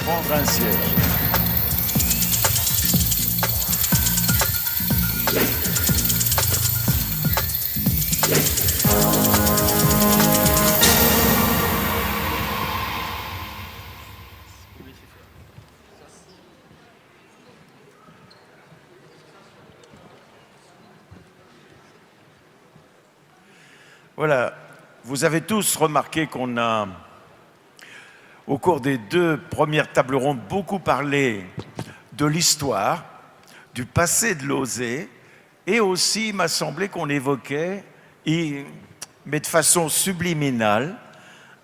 prendre un siège. Voilà, vous avez tous remarqué qu'on a, au cours des 2 premières tables rondes, beaucoup parlé de l'histoire, du passé de Lausée, et aussi, il m'a semblé qu'on évoquait, mais de façon subliminale,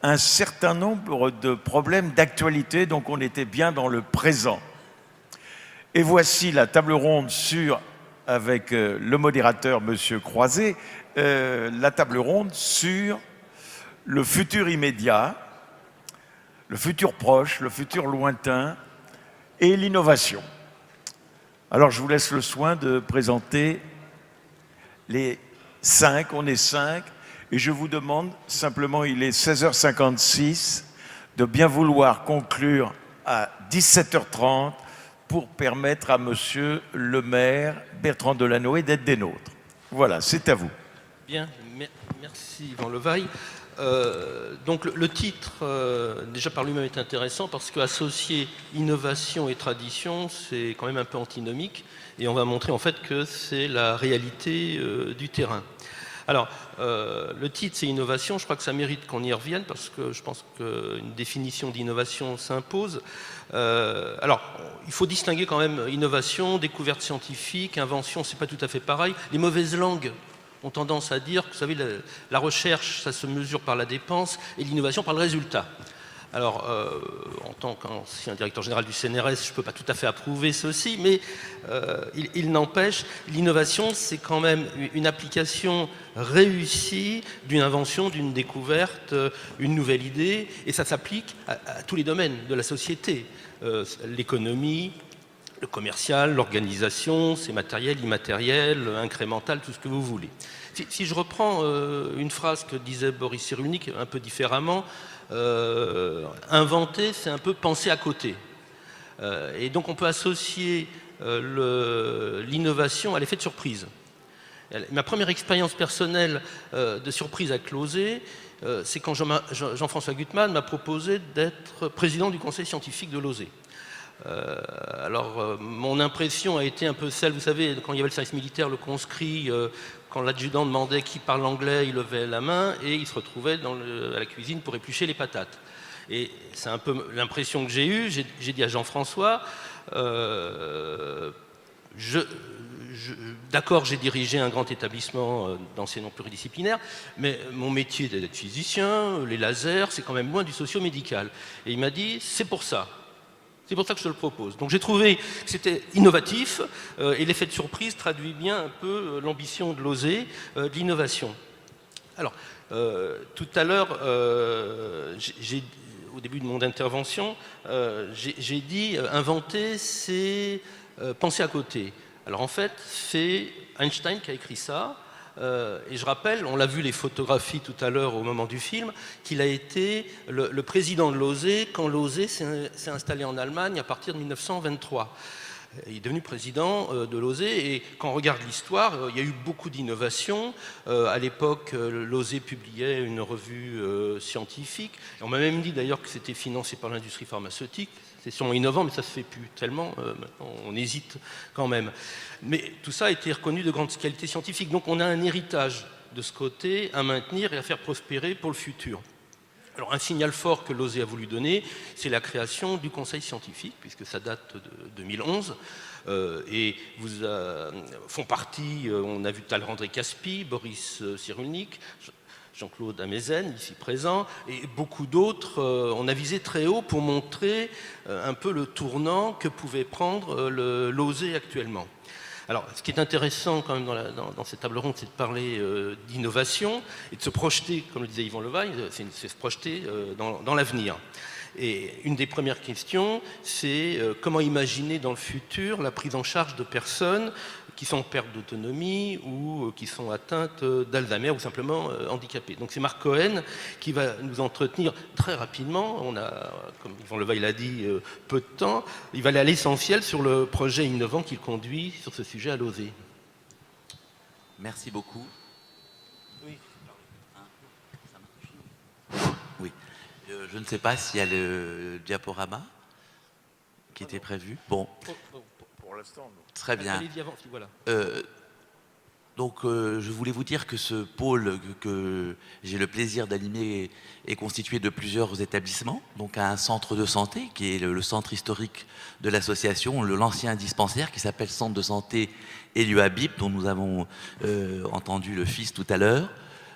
un certain nombre de problèmes d'actualité, donc on était bien dans le présent. Et voici la table ronde avec le modérateur, Monsieur Croiset, la table ronde sur le futur immédiat, le futur proche, le futur lointain et l'innovation. Alors je vous laisse le soin de présenter les 5, on est 5, et je vous demande simplement, il est 16h56, de bien vouloir conclure à 17h30 pour permettre à Monsieur le maire Bertrand Delanoë d'être des nôtres. Voilà, c'est à vous. Bien, merci Yvan Levaille. Donc le titre, déjà par lui-même, est intéressant parce qu'associer innovation et tradition, c'est quand même un peu antinomique, et on va montrer en fait que c'est la réalité du terrain. Alors, le titre, c'est innovation. Je crois que ça mérite qu'on y revienne parce que je pense qu'une définition d'innovation s'impose. Alors, il faut distinguer quand même innovation, découverte scientifique, invention, c'est pas tout à fait pareil. Les mauvaises langues ont tendance à dire que, vous savez, la recherche, ça se mesure par la dépense et l'innovation par le résultat. Alors, en tant qu'ancien directeur général du CNRS, je ne peux pas tout à fait approuver ceci, mais il n'empêche, l'innovation, c'est quand même une application réussie d'une invention, d'une découverte, une nouvelle idée, et ça s'applique à tous les domaines de la société, l'économie, le commercial, l'organisation, c'est matériel, immatériel, incrémental, tout ce que vous voulez. Si je reprends une phrase que disait Boris Cyrulnik un peu différemment, inventer, c'est un peu penser à côté. Et donc on peut associer l'innovation à l'effet de surprise. Ma première expérience personnelle de surprise avec Lausée, c'est quand Jean-François Guttmann m'a proposé d'être président du conseil scientifique de Lausée. Alors, mon impression a été un peu celle, vous savez, quand il y avait le service militaire, le conscrit, quand l'adjudant demandait qui parle anglais, il levait la main et il se retrouvait à la cuisine pour éplucher les patates. Et c'est un peu l'impression que j'ai eue. J'ai dit à Jean-François, d'accord, j'ai dirigé un grand établissement d'enseignement pluridisciplinaire, mais mon métier d'être physicien, les lasers, c'est quand même loin du socio-médical. Et il m'a dit, c'est pour ça. C'est pour ça que je te le propose. Donc j'ai trouvé que c'était innovatif et l'effet de surprise traduit bien un peu l'ambition de Lausée, de l'innovation. Alors, tout à l'heure, au début de mon intervention, j'ai dit inventer, c'est penser à côté. Alors en fait, c'est Einstein qui a écrit ça. Et je rappelle, on l'a vu les photographies tout à l'heure au moment du film, qu'il a été le président de Lausée quand Lausée s'est installé en Allemagne à partir de 1923. Il est devenu président de Lausée et quand on regarde l'histoire, il y a eu beaucoup d'innovations. À l'époque, Lausée publiait une revue scientifique. Et on m'a même dit d'ailleurs que c'était financé par l'industrie pharmaceutique. C'est sûrement innovant, mais ça ne se fait plus tellement. On hésite quand même. Mais tout ça a été reconnu de grande qualité scientifique. Donc on a un héritage de ce côté à maintenir et à faire prospérer pour le futur. Alors un signal fort que Lausée a voulu donner, c'est la création du conseil scientifique, puisque ça date de 2011. Et font partie, on a vu tout à l'heure André Caspi, Boris Cyrulnik, Jean-Claude Amezen, ici présent, et beaucoup d'autres, on a visé très haut pour montrer un peu le tournant que pouvait prendre le Lausée actuellement. Alors, ce qui est intéressant quand même dans cette table ronde, c'est de parler d'innovation et de se projeter, comme le disait Yvan Levaille, c'est se projeter dans l'avenir. Et une des premières questions, c'est comment imaginer dans le futur la prise en charge de personnes qui sont en perte d'autonomie ou qui sont atteintes d'Alzheimer ou simplement handicapées. Donc c'est Marc Cohen qui va nous entretenir très rapidement. On a, comme Yvan Levaille l'a dit, peu de temps. Il va aller à l'essentiel sur le projet innovant qu'il conduit sur ce sujet à l'OSE. Merci beaucoup. Oui. Oui. Je ne sais pas s'il y a le diaporama qui était prévu. Bon. Pour l'instant, très bien. Allez-y avant, voilà. Donc, je voulais vous dire que ce pôle que j'ai le plaisir d'animer est constitué de plusieurs établissements. Donc, un centre de santé qui est le centre historique de l'association, l'ancien dispensaire qui s'appelle Centre de santé Élu Habib, dont nous avons entendu le fils tout à l'heure.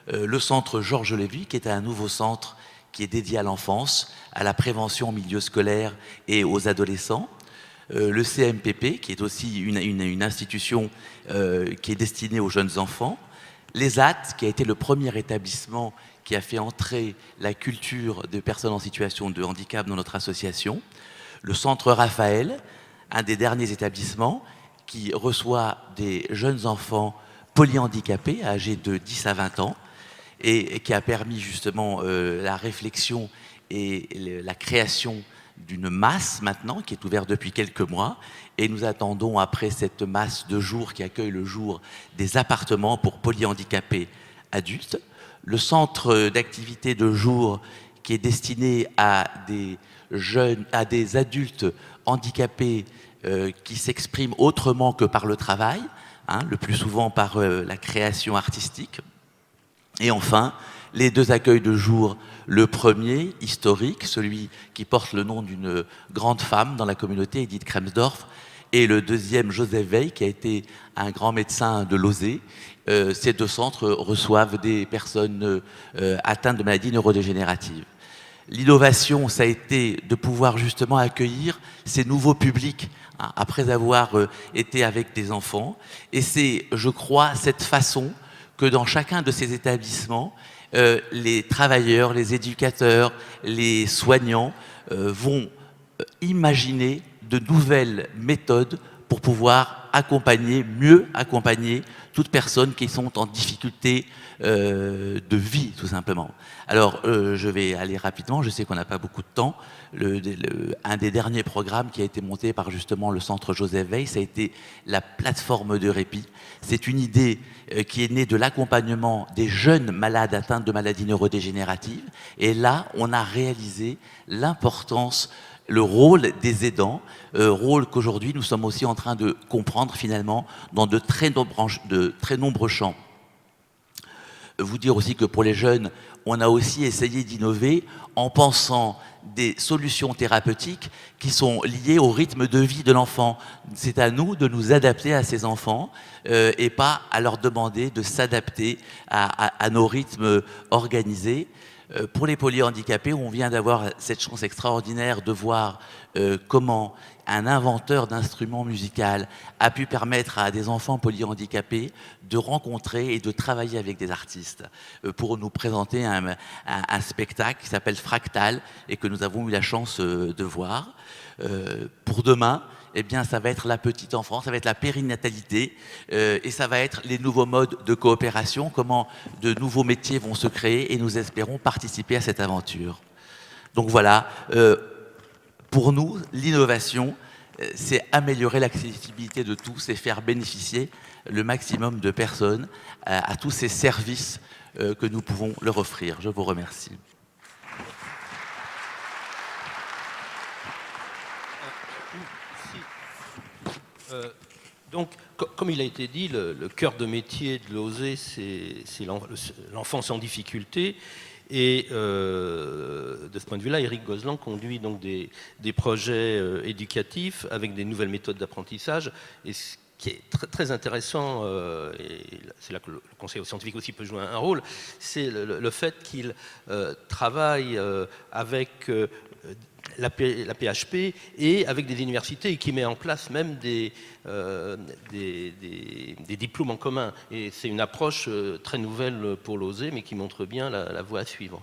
Le centre Georges Lévy, qui est un nouveau centre qui est dédié à l'enfance, à la prévention en milieu scolaire et aux adolescents. Le CMPP, qui est aussi une institution qui est destinée aux jeunes enfants. L'ESAT, qui a été le premier établissement qui a fait entrer la culture des personnes en situation de handicap dans notre association. Le Centre Raphaël, un des derniers établissements qui reçoit des jeunes enfants polyhandicapés âgés de 10 à 20 ans et qui a permis justement la réflexion et la création d'une masse maintenant, qui est ouverte depuis quelques mois. Et nous attendons, après cette masse de jours qui accueille le jour, des appartements pour polyhandicapés adultes. Le centre d'activité de jour qui est destiné à des jeunes, à des adultes handicapés qui s'expriment autrement que par le travail, le plus souvent par la création artistique. Et enfin, les deux accueils de jour, le premier, historique, celui qui porte le nom d'une grande femme dans la communauté, Edith Kremsdorff, et le deuxième, Joseph Veil, qui a été un grand médecin de l'OSE. Ces deux centres reçoivent des personnes atteintes de maladies neurodégénératives. L'innovation, ça a été de pouvoir justement accueillir ces nouveaux publics après avoir été avec des enfants. Et c'est, je crois, cette façon que dans chacun de ces établissements, les travailleurs, les éducateurs, les soignants vont imaginer de nouvelles méthodes pour pouvoir accompagner, mieux accompagner toutes personnes qui sont en difficulté de vie, tout simplement. Alors, je vais aller rapidement, je sais qu'on n'a pas beaucoup de temps. Un des derniers programmes qui a été monté par justement le centre Joseph Veil, ça a été la plateforme de répit. C'est une idée qui est née de l'accompagnement des jeunes malades atteints de maladies neurodégénératives. Et là, on a réalisé l'importance, le rôle des aidants, rôle qu'aujourd'hui nous sommes aussi en train de comprendre finalement dans de très nombreux champs. Vous dire aussi que pour les jeunes, on a aussi essayé d'innover en pensant des solutions thérapeutiques qui sont liées au rythme de vie de l'enfant. C'est à nous de nous adapter à ces enfants et pas à leur demander de s'adapter à nos rythmes organisés. Pour les polyhandicapés, on vient d'avoir cette chance extraordinaire de voir comment un inventeur d'instruments musicaux a pu permettre à des enfants polyhandicapés de rencontrer et de travailler avec des artistes pour nous présenter un spectacle qui s'appelle Fractal et que nous avons eu la chance de voir. Pour demain, eh bien, ça va être la petite enfance, ça va être la périnatalité et ça va être les nouveaux modes de coopération, comment de nouveaux métiers vont se créer et nous espérons participer à cette aventure. Donc voilà, pour nous, l'innovation, c'est améliorer l'accessibilité de tous et faire bénéficier le maximum de personnes à tous ces services que nous pouvons leur offrir. Je vous remercie. Donc, comme il a été dit, le cœur de métier de l'OSE, c'est l'enfance en difficulté. Et de ce point de vue-là, Éric Gozlan conduit donc des projets éducatifs avec des nouvelles méthodes d'apprentissage. Et ce qui est très, très intéressant, et c'est là que le conseil scientifique aussi peut jouer un rôle, c'est le fait qu'il travaille avec la PHP et avec des universités et qui met en place même des diplômes en commun. Et c'est une approche très nouvelle pour l'OSE, mais qui montre bien la voie à suivre.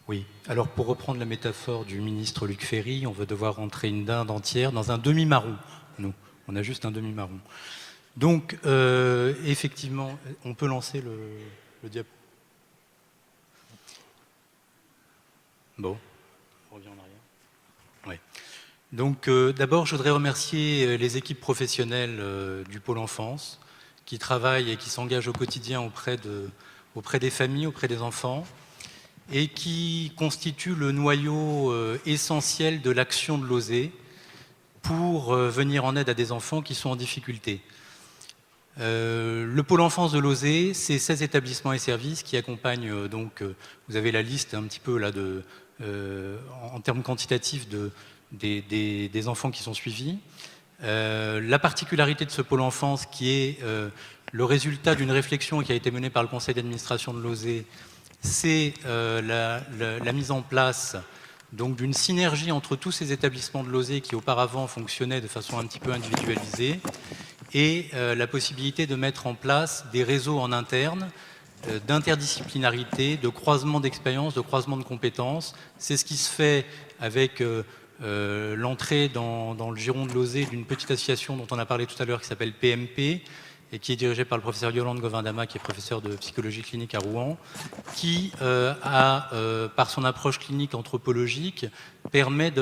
Oui, alors pour reprendre la métaphore du ministre Luc Ferry, on va devoir rentrer une dinde entière dans un demi-marron, nous. On a juste un demi-marron. Donc, effectivement, on peut lancer le diapo. Bon, on revient en arrière. Ouais. Donc, d'abord, je voudrais remercier les équipes professionnelles du Pôle Enfance qui travaillent et qui s'engagent au quotidien auprès des familles, auprès des enfants, et qui constituent le noyau essentiel de l'action de l'OSE pour venir en aide à des enfants qui sont en difficulté. Le pôle enfance de l'OSE, c'est 16 établissements et services qui accompagnent, vous avez la liste un petit peu là en termes quantitatifs des enfants qui sont suivis. La particularité de ce pôle enfance qui est le résultat d'une réflexion qui a été menée par le conseil d'administration de l'OSE, c'est la mise en place donc d'une synergie entre tous ces établissements de l'OSE qui auparavant fonctionnaient de façon un petit peu individualisée et la possibilité de mettre en place des réseaux en interne d'interdisciplinarité, de croisement d'expériences, de croisement de compétences. C'est ce qui se fait avec l'entrée dans le giron de l'OSE d'une petite association dont on a parlé tout à l'heure qui s'appelle PMP et qui est dirigée par le professeur Yolande Govindama, qui est professeur de psychologie clinique à Rouen, qui par son approche clinique anthropologique, permet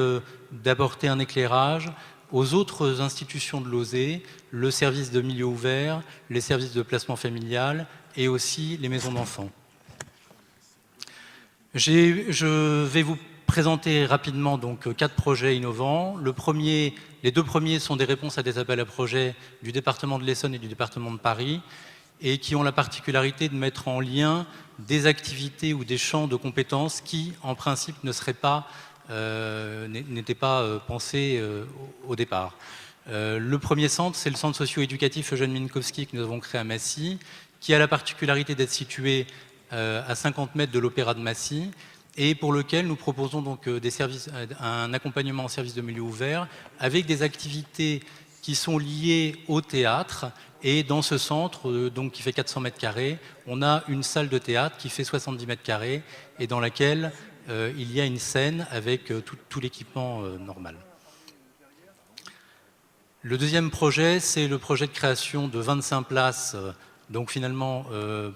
d'apporter un éclairage aux autres institutions de l'OSE, le service de milieu ouvert, les services de placement familial et aussi les maisons d'enfants. Je vais vous présenter rapidement donc 4 projets innovants. Les 2 premiers sont des réponses à des appels à projets du département de l'Essonne et du département de Paris et qui ont la particularité de mettre en lien des activités ou des champs de compétences qui, en principe, n'étaient pas pensés au départ. Le premier centre, c'est le centre socio-éducatif Eugène Minkowski que nous avons créé à Massy, qui a la particularité d'être situé à 50 mètres de l'Opéra de Massy, et pour lequel nous proposons donc un accompagnement en service de milieu ouvert avec des activités qui sont liées au théâtre. Et dans ce centre, donc, qui fait 400 mètres carrés, on a une salle de théâtre qui fait 70 mètres carrés et dans laquelle il y a une scène avec tout l'équipement normal. Le deuxième projet, c'est le projet de création de 25 places, donc finalement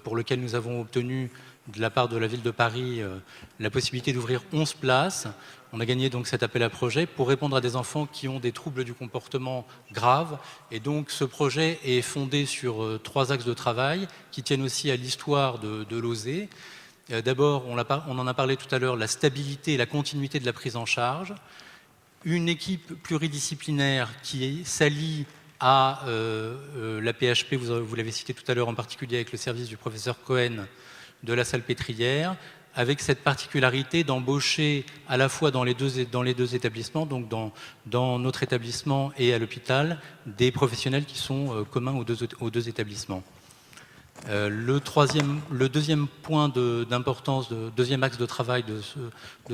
pour lequel nous avons obtenu de la part de la ville de Paris la possibilité d'ouvrir 11 places. On a gagné donc cet appel à projet pour répondre à des enfants qui ont des troubles du comportement graves. Et donc ce projet est fondé sur 3 axes de travail qui tiennent aussi à l'histoire de l'OSE. D'abord, on en a parlé tout à l'heure, la stabilité et la continuité de la prise en charge. Une équipe pluridisciplinaire qui s'allie à la PHP, vous l'avez cité tout à l'heure, en particulier avec le service du professeur Cohen de la Salpêtrière, avec cette particularité d'embaucher à la fois dans les deux établissements, donc dans notre établissement et à l'hôpital, des professionnels qui sont communs aux deux établissements. Le deuxième point d'importance, deuxième axe de travail de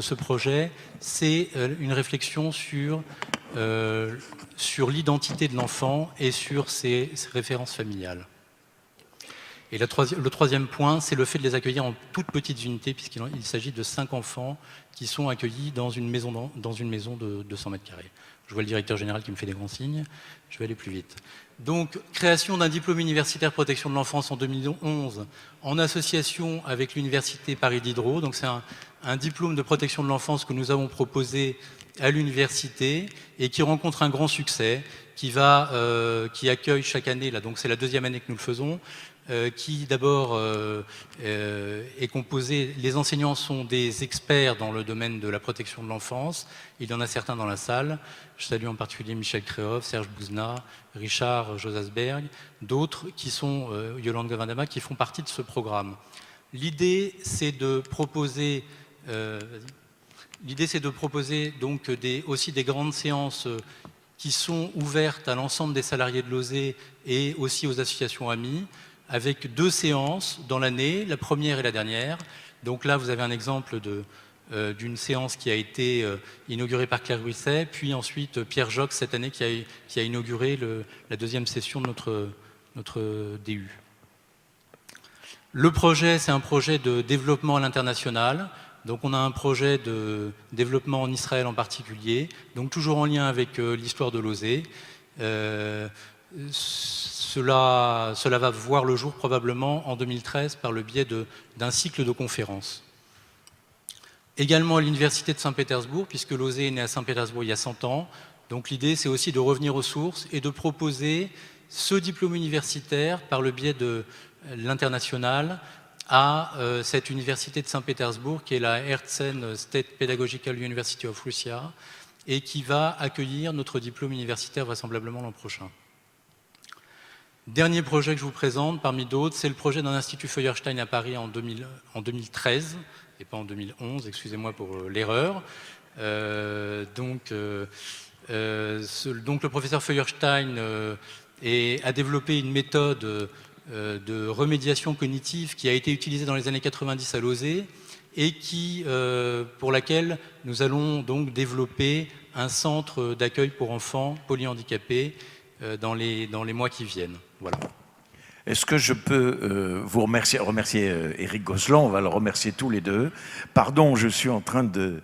ce projet, c'est une réflexion sur l'identité de l'enfant et sur ses références familiales. Et le troisième point, c'est le fait de les accueillir en toutes petites unités, puisqu'il s'agit de 5 enfants qui sont accueillis dans une maison de 200 mètres carrés. Je vois le directeur général qui me fait des grands signes, je vais aller plus vite. Donc, création d'un diplôme universitaire protection de l'enfance en 2011, en association avec l'université Paris Diderot. Donc, c'est un diplôme de protection de l'enfance que nous avons proposé à l'université et qui rencontre un grand succès, qui accueille chaque année, là, donc c'est la 2e année que nous le faisons, qui d'abord est composé, les enseignants sont des experts dans le domaine de la protection de l'enfance, il y en a certains dans la salle, je salue en particulier Michel Créhoff, Serge Bouzna, Richard Josasberg, d'autres qui sont Yolande Govindama, qui font partie de ce programme. L'idée c'est de proposer donc aussi des grandes séances qui sont ouvertes à l'ensemble des salariés de l'OSE et aussi aux associations amies, avec 2 séances dans l'année, la première et la dernière. Donc là, vous avez un exemple d'une séance qui a été inaugurée par Claire Rouisset, puis ensuite Pierre Jox, cette année, qui a inauguré la 2e session de notre DU. Le projet, c'est un projet de développement à l'international. Donc on a un projet de développement en Israël en particulier, donc toujours en lien avec l'histoire de l'OSE. Cela va voir le jour probablement en 2013 par le biais d'un cycle de conférences. Également à l'Université de Saint-Pétersbourg, puisque l'OSE est né à Saint-Pétersbourg il y a 100 ans. Donc l'idée, c'est aussi de revenir aux sources et de proposer ce diplôme universitaire par le biais de l'international à cette université de Saint-Pétersbourg qui est la Herzen State Pedagogical University of Russia et qui va accueillir notre diplôme universitaire vraisemblablement l'an prochain. Dernier projet que je vous présente, parmi d'autres, c'est le projet d'un institut Feuerstein à Paris en 2013 et pas en 2011, excusez-moi pour l'erreur. Donc le professeur Feuerstein a développé une méthode de remédiation cognitive qui a été utilisée dans les années 90 à l'OSE et pour laquelle nous allons donc développer un centre d'accueil pour enfants polyhandicapés dans les mois qui viennent. Voilà. Est-ce que je peux vous remercier Éric Gosselin, on va le remercier tous les deux. Pardon, je suis en train de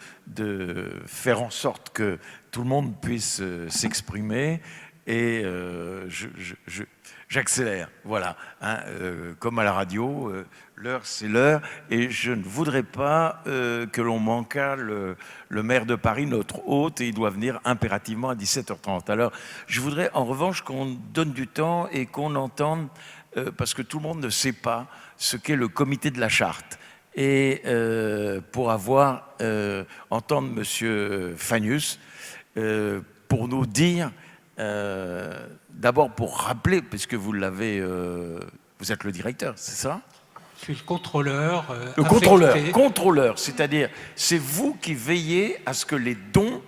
faire en sorte que tout le monde puisse s'exprimer et j'accélère, voilà, hein, comme à la radio, l'heure c'est l'heure et je ne voudrais pas que l'on manquât le maire de Paris, notre hôte, et il doit venir impérativement à 17h30. Alors je voudrais en revanche qu'on donne du temps et qu'on entende parce que tout le monde ne sait pas ce qu'est le comité de la charte. Et pour entendre Monsieur Fanius pour nous dire, d'abord pour rappeler, puisque vous êtes le directeur, c'est ça? Je suis le contrôleur. Contrôleur, c'est-à-dire c'est vous qui veillez à ce que les dons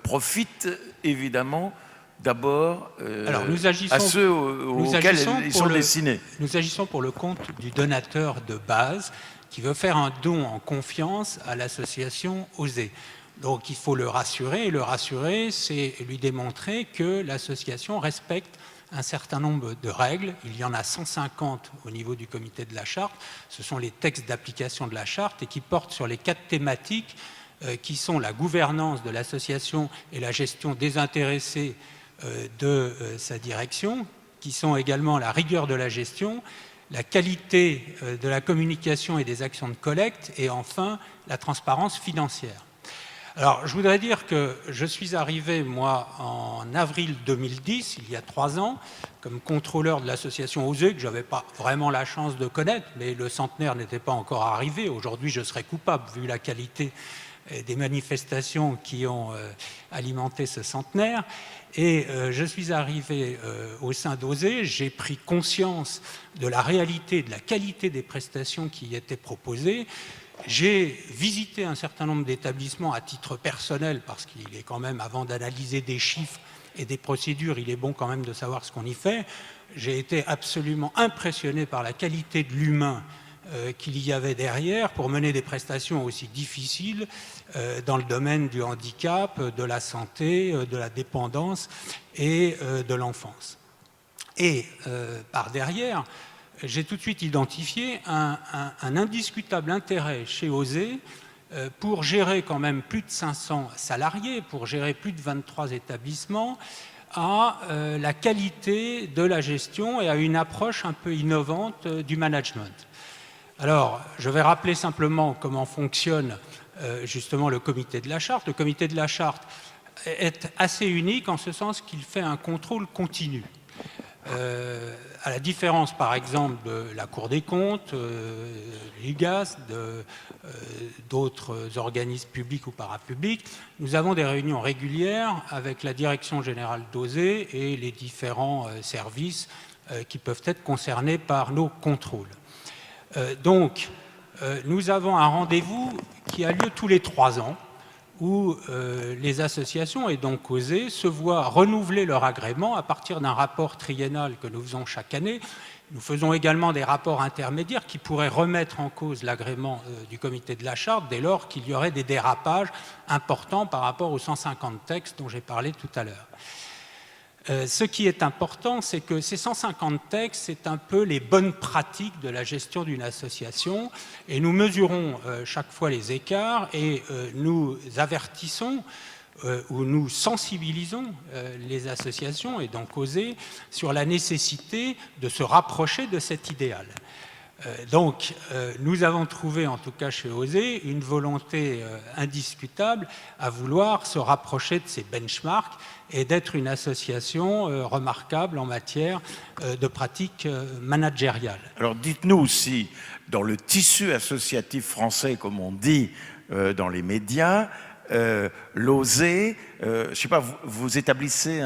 profitent évidemment d'abord à ceux auxquels ils sont destinés. Nous agissons pour le compte du donateur de base qui veut faire un don en confiance à l'association OSE. Donc il faut le rassurer, et le rassurer, c'est lui démontrer que l'association respecte un certain nombre de règles. Il y en a 150 au niveau du comité de la charte. Ce sont les textes d'application de la charte et qui portent sur les 4 thématiques qui sont la gouvernance de l'association et la gestion désintéressée de sa direction, qui sont également la rigueur de la gestion, la qualité de la communication et des actions de collecte, et enfin la transparence financière. Alors, je voudrais dire que je suis arrivé, moi, en avril 2010, il y a 3 ans, comme contrôleur de l'association OSE, que je n'avais pas vraiment la chance de connaître, mais le centenaire n'était pas encore arrivé. Aujourd'hui, je serais coupable, vu la qualité des manifestations qui ont alimenté ce centenaire. Et je suis arrivé au sein d'OSE, j'ai pris conscience de la réalité, de la qualité des prestations qui y étaient proposées. J'ai visité un certain nombre d'établissements à titre personnel, parce qu'il est quand même, avant d'analyser des chiffres et des procédures, il est bon quand même de savoir ce qu'on y fait. J'ai été absolument impressionné par la qualité de l'humain qu'il y avait derrière pour mener des prestations aussi difficiles dans le domaine du handicap, de la santé, de la dépendance et de l'enfance. Et par derrière, j'ai tout de suite identifié un indiscutable intérêt chez OSE pour gérer quand même plus de 500 salariés, pour gérer plus de 23 établissements, à la qualité de la gestion et à une approche un peu innovante du management. Alors, je vais rappeler simplement comment fonctionne justement le comité de la charte. Le comité de la charte est assez unique en ce sens qu'il fait un contrôle continu. À la différence, par exemple, de la Cour des comptes, l'IGAS, d'autres organismes publics ou parapublics, nous avons des réunions régulières avec la direction générale d'OSE et les différents services qui peuvent être concernés par nos contrôles. Donc, nous avons un rendez-vous qui a lieu tous les 3 ans, où les associations et donc OSE se voient renouveler leur agrément à partir d'un rapport triennal que nous faisons chaque année. Nous faisons également des rapports intermédiaires qui pourraient remettre en cause l'agrément du comité de la charte dès lors qu'il y aurait des dérapages importants par rapport aux 150 textes dont j'ai parlé tout à l'heure. Ce qui est important, c'est que ces 150 textes, c'est un peu les bonnes pratiques de la gestion d'une association, et nous mesurons chaque fois les écarts et nous avertissons où nous sensibilisons les associations, et donc OSER, sur la nécessité de se rapprocher de cet idéal. Donc, nous avons trouvé, en tout cas chez OSER, une volonté indiscutable à vouloir se rapprocher de ces benchmarks et d'être une association remarquable en matière de pratiques managériales. Alors dites-nous si, dans le tissu associatif français, comme on dit dans les médias, l'OSER, je ne sais pas, vous établissez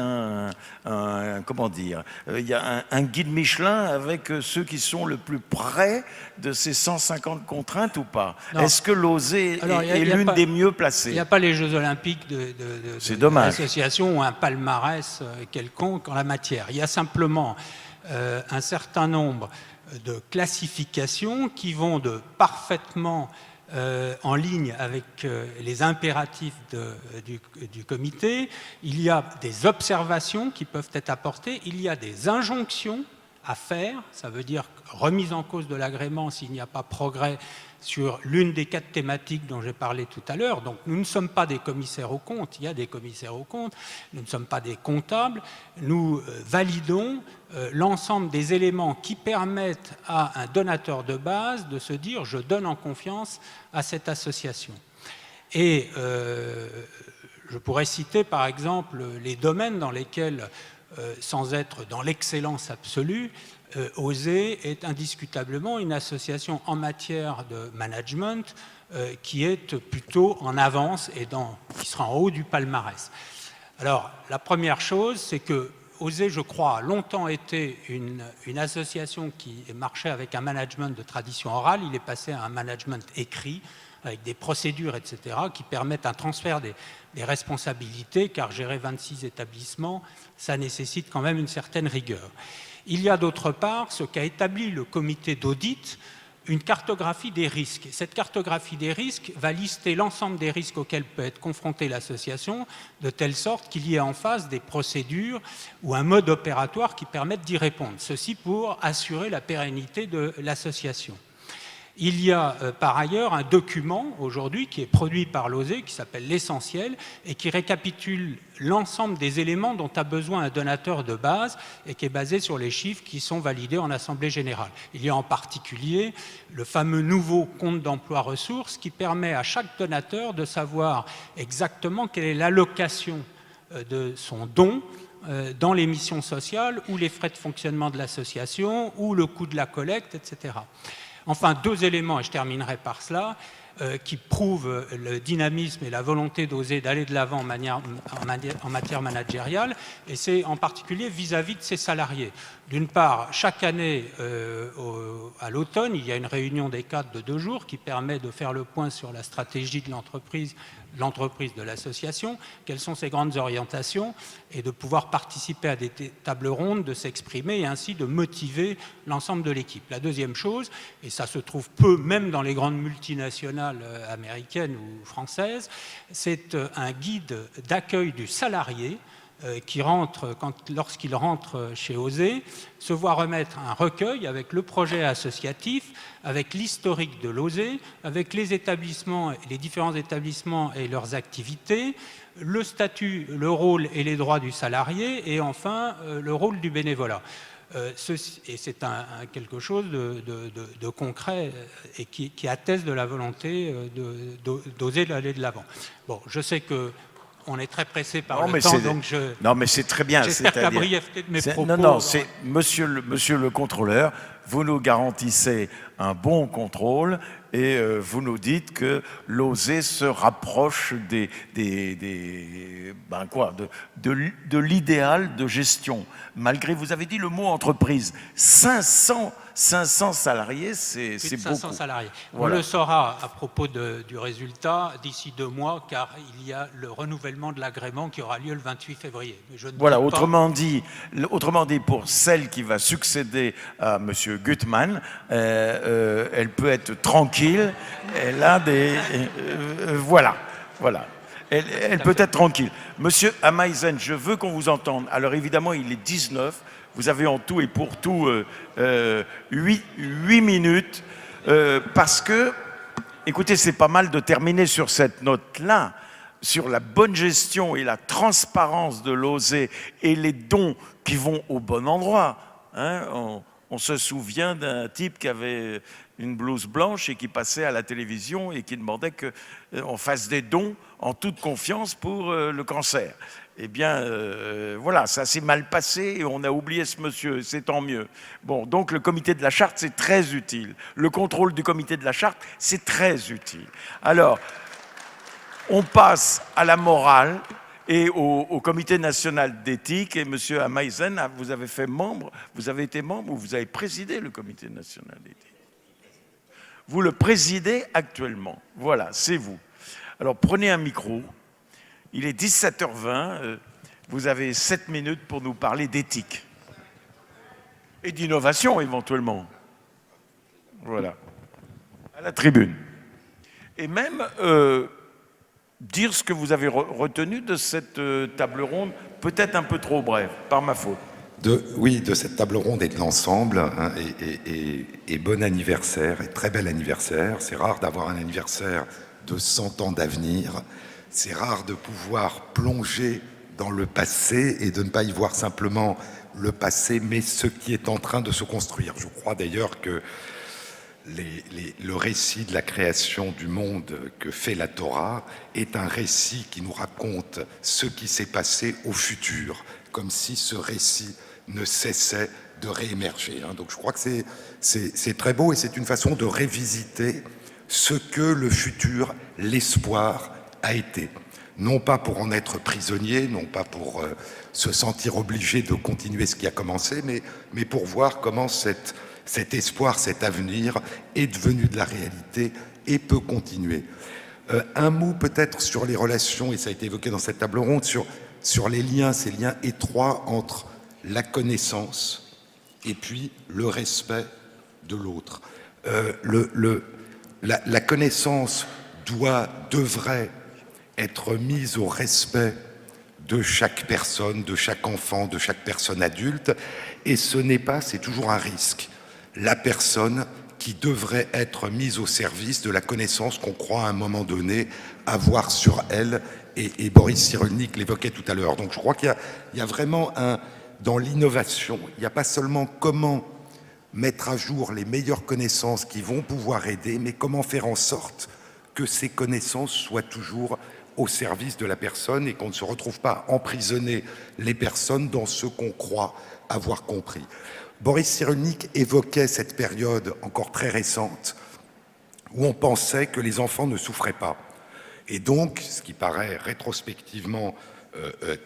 comment dire, il y a un guide Michelin avec ceux qui sont le plus près de ces 150 contraintes ou pas? Est-ce que l'OSER est l'une des mieux placées? Il n'y a pas les Jeux Olympiques de l'association ou un palmarès quelconque en la matière. Il y a simplement un certain nombre de classifications qui vont de parfaitement en ligne avec les impératifs du comité. Il y a des observations qui peuvent être apportées, il y a des injonctions à faire, ça veut dire remise en cause de l'agrément s'il n'y a pas progrès sur l'une des 4 thématiques dont j'ai parlé tout à l'heure. Donc nous ne sommes pas des commissaires aux comptes, il y a des commissaires aux comptes, nous ne sommes pas des comptables, nous validons l'ensemble des éléments qui permettent à un donateur de base de se dire « je donne en confiance à cette association ». Et je pourrais citer par exemple les domaines dans lesquels, sans être dans l'excellence absolue, OSER est indiscutablement une association en matière de management qui est plutôt en avance et qui sera en haut du palmarès. Alors, la première chose, c'est que OSER, je crois, a longtemps été une association qui marchait avec un management de tradition orale. Il est passé à un management écrit, avec des procédures, etc., qui permettent un transfert des responsabilités, car gérer 26 établissements, ça nécessite quand même une certaine rigueur. Il y a d'autre part ce qu'a établi le comité d'audit, une cartographie des risques. Cette cartographie des risques va lister l'ensemble des risques auxquels peut être confrontée l'association, de telle sorte qu'il y ait en face des procédures ou un mode opératoire qui permettent d'y répondre. Ceci pour assurer la pérennité de l'association. Il y a par ailleurs un document aujourd'hui qui est produit par l'OSER qui s'appelle l'essentiel et qui récapitule l'ensemble des éléments dont a besoin un donateur de base et qui est basé sur les chiffres qui sont validés en Assemblée générale. Il y a en particulier le fameux nouveau compte d'emploi ressources qui permet à chaque donateur de savoir exactement quelle est l'allocation de son don dans les missions sociales ou les frais de fonctionnement de l'association ou le coût de la collecte, etc. Enfin, 2 éléments, et je terminerai par cela, qui prouvent le dynamisme et la volonté d'OSER d'aller de l'avant en matière managériale, et c'est en particulier vis-à-vis de ses salariés. D'une part, chaque année, à l'automne, il y a une réunion des cadres de 2 jours qui permet de faire le point sur la stratégie de l'entreprise, de l'association, quelles sont ses grandes orientations, et de pouvoir participer à des tables rondes, de s'exprimer et ainsi de motiver l'ensemble de l'équipe. La deuxième chose, et ça se trouve peu même dans les grandes multinationales américaines ou françaises, c'est un guide d'accueil du salarié qui rentre, lorsqu'il rentre chez OSER, se voit remettre un recueil avec le projet associatif, avec l'historique de l'OSER, avec les établissements, les différents établissements et leurs activités, le statut, le rôle et les droits du salarié, et enfin le rôle du bénévolat. Et c'est quelque chose de concret et qui atteste de la volonté d'oser aller de l'avant. Bon, je sais que on est très pressé par le temps, donc non, mais c'est très bien. J'espère que la brièveté de mes propos... Non, c'est monsieur le contrôleur, vous nous garantissez un bon contrôle et vous nous dites que l'OSER se rapproche de l'idéal de gestion. Malgré, vous avez dit le mot entreprise, 500 salariés, c'est beaucoup. 500 salariés. Voilà. On le saura à propos du résultat d'ici 2 mois, car il y a le renouvellement de l'agrément qui aura lieu le 28 février. Mais je ne voilà, autrement dit, pour celle qui va succéder à M. Gutmann, elle peut être tranquille. Elle a des... voilà. Elle peut être tranquille. Monsieur Ameisen, je veux qu'on vous entende. Alors évidemment, il est 19. Vous avez en tout et pour tout 8 minutes. Parce que, écoutez, c'est pas mal de terminer sur cette note-là, sur la bonne gestion et la transparence de l'OSE et les dons qui vont au bon endroit. Hein, on se souvient d'un type qui avait une blouse blanche et qui passait à la télévision et qui demandait qu'on fasse des dons en toute confiance pour le cancer. Eh bien, voilà, ça s'est mal passé et on a oublié ce monsieur, c'est tant mieux. Bon, donc le comité de la charte, c'est très utile. Le contrôle du comité de la charte, c'est très utile. Alors, on passe à la morale et au comité national d'éthique. Et M. Ameisen, vous avez été membre ou vous avez présidé le comité national d'éthique. Vous le présidez actuellement. Voilà, c'est vous. Alors prenez un micro. Il est 17h20. Vous avez 7 minutes pour nous parler d'éthique. Et d'innovation éventuellement. Voilà. À la tribune. Et même dire ce que vous avez retenu de cette table ronde, peut-être un peu trop brève, par ma faute. Oui, de cette table ronde et de l'ensemble, hein, et bon anniversaire, et très bel anniversaire. C'est rare d'avoir un anniversaire de 100 ans d'avenir. C'est rare de pouvoir plonger dans le passé et de ne pas y voir simplement le passé, mais ce qui est en train de se construire. Je crois d'ailleurs que le récit de la création du monde que fait la Torah est un récit qui nous raconte ce qui s'est passé au futur, comme si ce récit ne cessait de réémerger. Donc je crois que c'est très beau et c'est une façon de révisiter ce que le futur, l'espoir, a été. Non pas pour en être prisonnier, non pas pour se sentir obligé de continuer ce qui a commencé, mais pour voir comment cet espoir, cet avenir est devenu de la réalité et peut continuer. Un mot peut-être sur les relations, et ça a été évoqué dans cette table ronde, sur les liens, ces liens étroits entre la connaissance et puis le respect de l'autre. La connaissance devrait être mise au respect de chaque personne, de chaque enfant, de chaque personne adulte, et ce n'est pas, c'est toujours un risque, la personne qui devrait être mise au service de la connaissance qu'on croit à un moment donné avoir sur elle, et Boris Cyrulnik l'évoquait tout à l'heure. Donc je crois qu'il y a vraiment dans l'innovation, il n'y a pas seulement comment mettre à jour les meilleures connaissances qui vont pouvoir aider, mais comment faire en sorte que ces connaissances soient toujours au service de la personne et qu'on ne se retrouve pas à emprisonner les personnes dans ce qu'on croit avoir compris. Boris Cyrulnik évoquait cette période encore très récente où on pensait que les enfants ne souffraient pas. Et donc, ce qui paraît rétrospectivement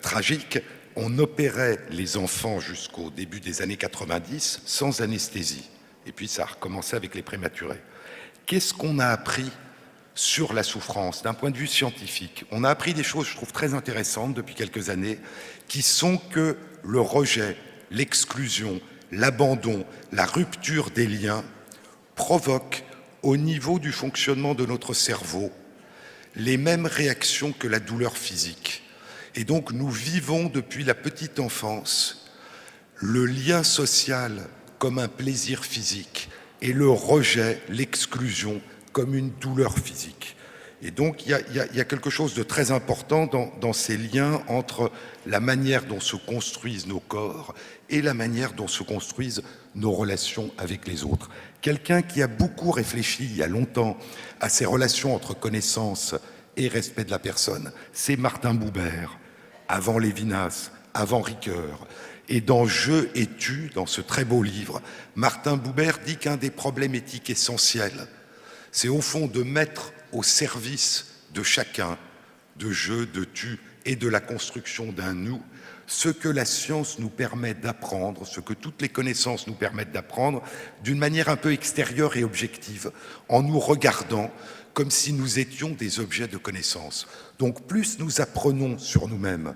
tragique, on opérait les enfants jusqu'au début des années 90 sans anesthésie. Et puis ça a recommencé avec les prématurés. Qu'est-ce qu'on a appris sur la souffrance d'un point de vue scientifique? On a appris des choses, je trouve, très intéressantes depuis quelques années, qui sont que le rejet, l'exclusion, l'abandon, la rupture des liens provoquent au niveau du fonctionnement de notre cerveau les mêmes réactions que la douleur physique. Et donc nous vivons depuis la petite enfance le lien social comme un plaisir physique et le rejet, l'exclusion comme une douleur physique. Et donc il y a quelque chose de très important dans ces liens entre la manière dont se construisent nos corps et la manière dont se construisent nos relations avec les autres. Quelqu'un qui a beaucoup réfléchi il y a longtemps à ces relations entre connaissance et respect de la personne, c'est Martin Buber, avant Lévinas, avant Ricoeur. Et dans Je et tu, dans ce très beau livre, Martin Buber dit qu'un des problèmes éthiques essentiels, c'est au fond de mettre au service de chacun, de je, de tu et de la construction d'un nous, ce que la science nous permet d'apprendre, ce que toutes les connaissances nous permettent d'apprendre d'une manière un peu extérieure et objective, en nous regardant comme si nous étions des objets de connaissance. Donc plus nous apprenons sur nous-mêmes,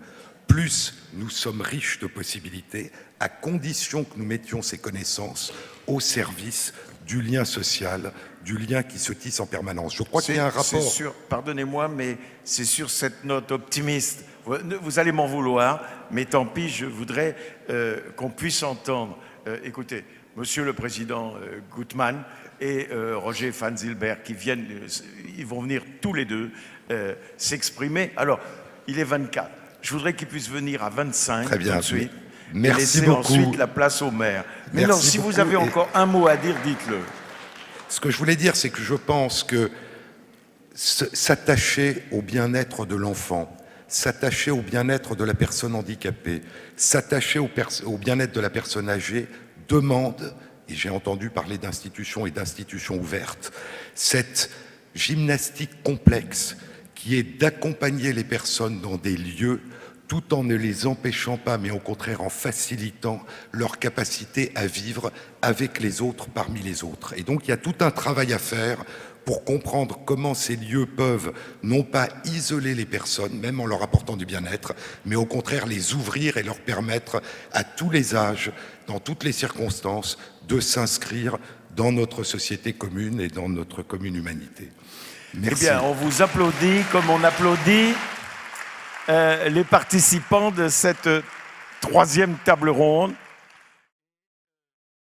plus nous sommes riches de possibilités, à condition que nous mettions ces connaissances au service du lien social, du lien qui se tisse en permanence. Je crois qu'il y a un rapport... Pardonnez-moi, mais c'est sur cette note optimiste. Vous allez m'en vouloir, mais tant pis, je voudrais qu'on puisse entendre. Écoutez, Monsieur le Président Gutmann et Roger Van Zilberg qui viennent, ils vont venir tous les deux s'exprimer. Alors, il est 24. Je voudrais qu'ils puissent venir à 25 Très bien, tout de suite. merci et laisser beaucoup. ensuite la place au maire. Mais non, Merci si vous beaucoup. avez encore un mot à dire, dites-le. Ce que je voulais dire, c'est que je pense que s'attacher au bien-être de l'enfant, s'attacher au bien-être de la personne handicapée, s'attacher au bien-être de la personne âgée demande, et j'ai entendu parler d'institutions et d'institutions ouvertes, cette gymnastique complexe qui est d'accompagner les personnes dans des lieux tout en ne les empêchant pas, mais au contraire en facilitant leur capacité à vivre avec les autres, parmi les autres. Et donc il y a tout un travail à faire pour comprendre comment ces lieux peuvent non pas isoler les personnes, même en leur apportant du bien-être, mais au contraire les ouvrir et leur permettre à tous les âges, dans toutes les circonstances, de s'inscrire dans notre société commune et dans notre commune humanité. Merci. Eh bien, on vous applaudit comme on applaudit les participants de cette troisième table ronde.